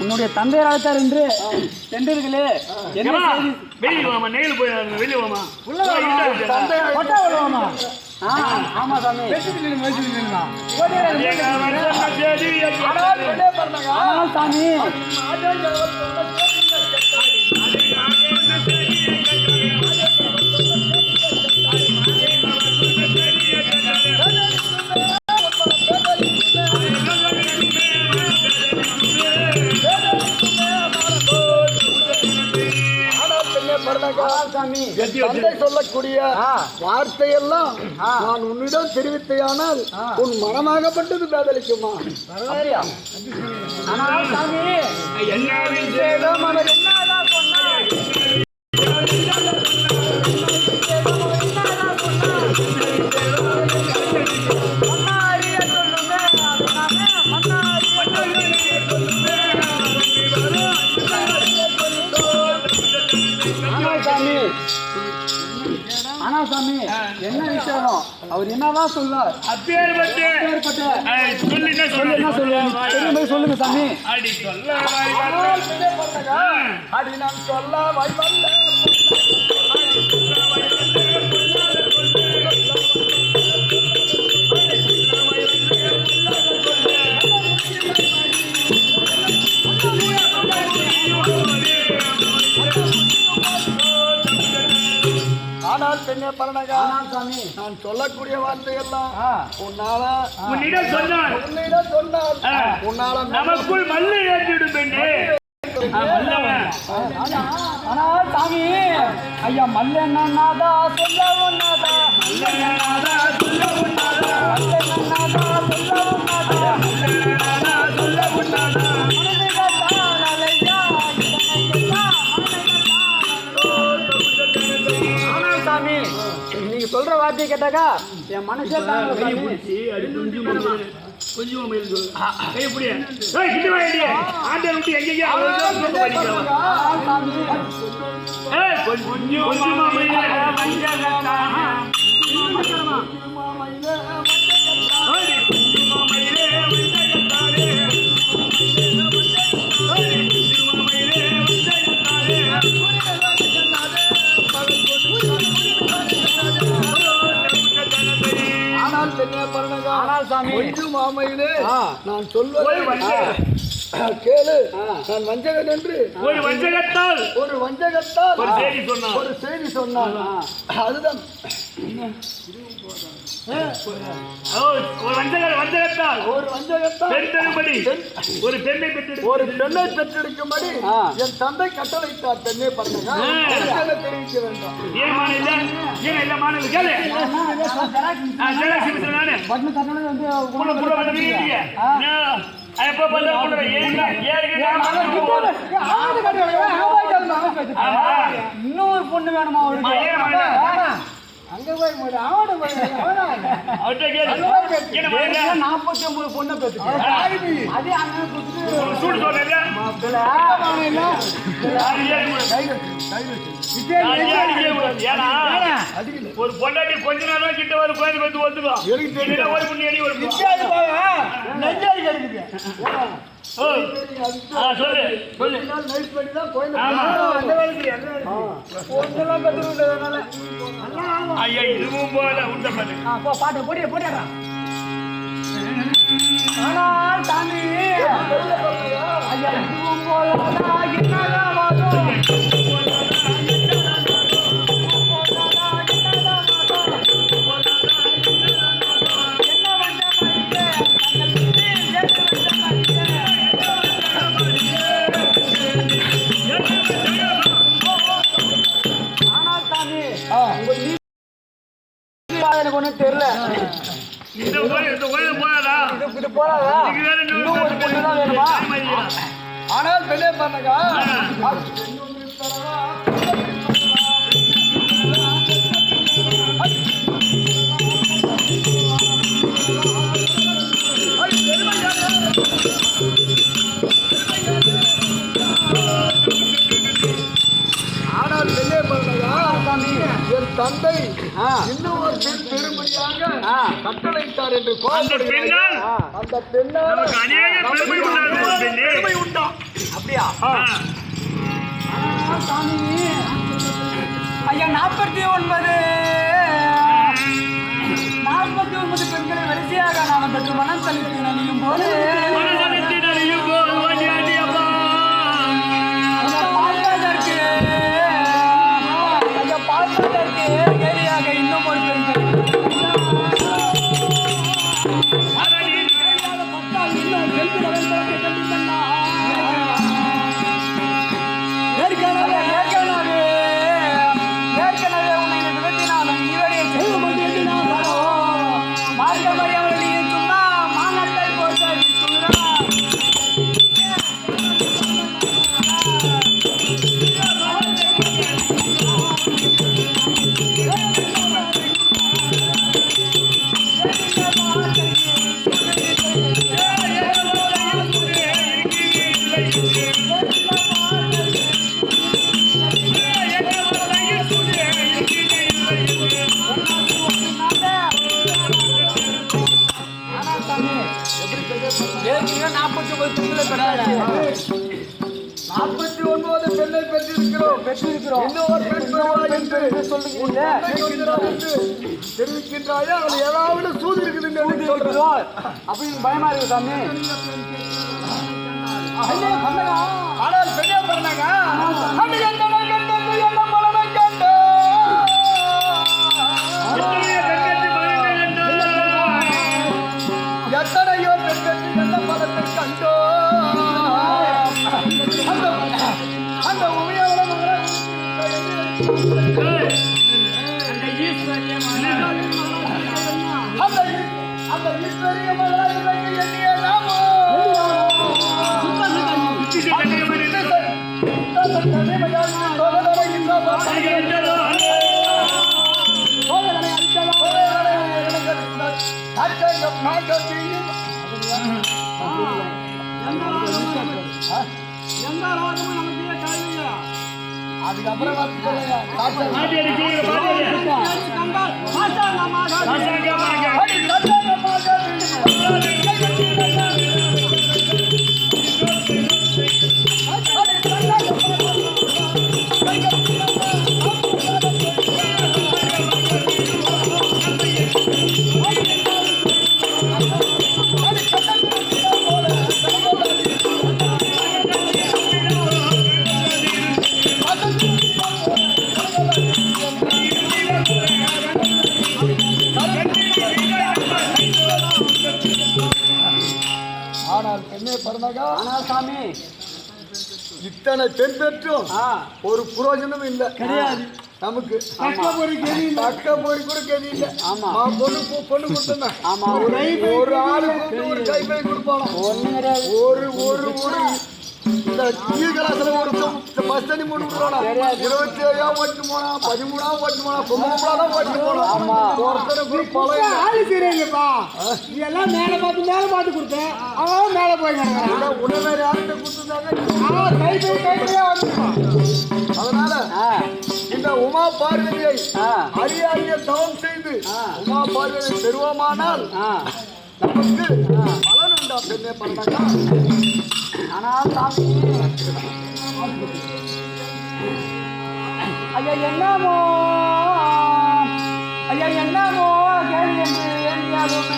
உன்னுடைய தந்தையர் அழைத்தார் என்று சென்றீர்களே. என்ன செய்தி? வெளியே வாமா, நெயில் போய் வெளியே வாமா. ஆமா சாமி. சாமி சொல்லக்கூடிய வார்த்தையெல்லாம் நான் உன்னிடம் தெரிவித்தையானால் உன் மனமாகப்பட்டது பேதலிக்குமா? ஆனா சாமி என்ன விஷயம்? அவர் என்னதான் சொல்லுவார்? சொல்லுங்க சாமி. அடி சொல்ல அடி நான் சொல்ல ஆனால் பெண்ணே பரணகா, நான் சொல்லக்கூடிய வார்த்தையெல்லாம் உன்னிடம் சொன்னால் உன்னால நமக்குள் மல்லு ஏற்றிடும் பெண்ணே. ஆனால் சாமி ஐயா மல்லென்னாதா சொல்ல ஒன்னாதா மல்லென்னாதா சொல்ல ஒன்னாதா மல்லென்னாதா சொல்ல ஒன்னாதா மல்லென்னாதா சொல்ல ஒன்னாதா சாமி நீங்க சொல்ற வார்த்தையை கேட்டாக்கா என் மனசே கொஞ்சம் கைப்படிய ஆண்டை விட்டு எங்கேயா மாமையிலே நான் சொல்வது கேளு. நான் வஞ்சகன் என்று ஒரு வஞ்சகத்தால் ஒரு செய்தி சொன்னான். அதுதான் ஒரு பெண்ணை பெற்றெடுக்கும்படி என் தந்தை கட்டளையிட்டார். பெண்ணை பண்ணுங்க தெரிவிக்க வேண்டாம். இன்னொரு பொண்ணு வேணுமா அவருக்கு? அங்க போய் 49 பொண்ணை பெற்று அதே அண்ணன் ஒரு பொண்டாட்டி கொஞ்ச நேரம் கிட்ட ஒரு குழந்தை வந்து வந்துடும். ஐயா இதுவும் போல உண்ட பாட்டு போட்டியா ஆனால் சாமி ஐயா இதுவும் போல எனக்கு ஒன்றும் தெரியல. இது போறாதா? இன்னும் ஒரு பொண்ணு தான் வேணுமா? ஆனால் பெண்ணே பண்ணுங்க ஆனால் பெண்ணே பண்ணுங்க என் தந்தை ஆ. இன்னும் ஒரு பெண் பெருமையாக ஆ. கட்டளையிட்டார் என்று அந்த கோபப்படுகிறாய். பெண்ணால் ஆ. அந்த பெண்ணால் நமக்கு அநேக பெருமை உண்டாகும் ஒரு பெண்ணே. பெருமை உண்டா? அப்படியா ஆ. சாமி ஐயா 49 பெண்களை வரிசையாக நான் பெற்று மனம் செலுத்தி நலியும் போது மனதளத்தில் அறியும் போது ஓடியாடி அப்பா. பார்ப்பதற்கு கேலியாக இன்னும் ஒரு பெண் அதனில் ஏற்கனவே உன்னை நிறுத்தினாலும் இவரை மார்க்கமறி அவருடைய சும்மா மானத்தை போட்டு ஏற்கனவே 49 பெண்களை பெற்றாச்சு. 49 பெண்ணை பெற்றிருக்கிறோம். இன்னும் ஒரு பெண் பெறுவாய் என்று சொல்லுகிறீங்க தெரிவிக்கின்றாயா? அவள் ஏதாவது சூது இருக்குது என்று சொல்றான். அப்படின்னு பயமா இருக்கு சாமி. ஆனால் பெண்ணே பண்ணாங்க எத்தனையோ பெண்களுக்கு மகன்கள் என்றார். எத்தனையோ பெண்கள் என்ன பலத்தை கண்டோ அந்த உமையாவள ஏய், அந்த ஈஸ்வரிய மகளை எண்ணிய நாமோ புத்திசை கண்ணியமன் என்று அதுக்கப்புறம் மாட்டி அடிக்கிறீங்க, மாட்டி அடி. சாசாங்கமாக. ஆனால் பெண்ணே பரமகா சாமி இத்தனை பெண் பெற்றும் ஒரு புரோஜனம் இல்லை கிடையாது. நமக்கு தக்க பொறி கூட கெதி இல்லை. ஆமா. பொண்ணு கொடுத்தா ஆமா. ஒரு ஆளு கூப்பிட்டு ஒரு கைப்பை கொடுப்பானோ ஒரு ஒரு ஒரு இந்த டீ கிளாஸ்ல ஒரு பஸ் தண்ணி மூணு விடுறானா 27 ஓட்டு போனா 13 ஓட்டு போனா 9 ஓட்டு போனா ஒருத்தருக்கு பழைய ஆளு சரியில்லைப்பா. நீ எல்லாம் மேல பார்த்து கொடுத்தேன். அவன் மேல போய் கிடக்குறான். உடனே யார்கிட்ட கொடுத்துருந்தாங்க கைப்பையா வந்துருப்பான். அதனால இந்த உமா பார்வதியை அறியாரிய தவம் செய்து உமா பார்வதியை பெறுவோமானால் நமக்கு பலன் உண்டா பெண்ணே பண்ணாக்கா? ஆனால் சாமி ஐயா என்னமோ கேள்வி என்று எண்ணியாலும்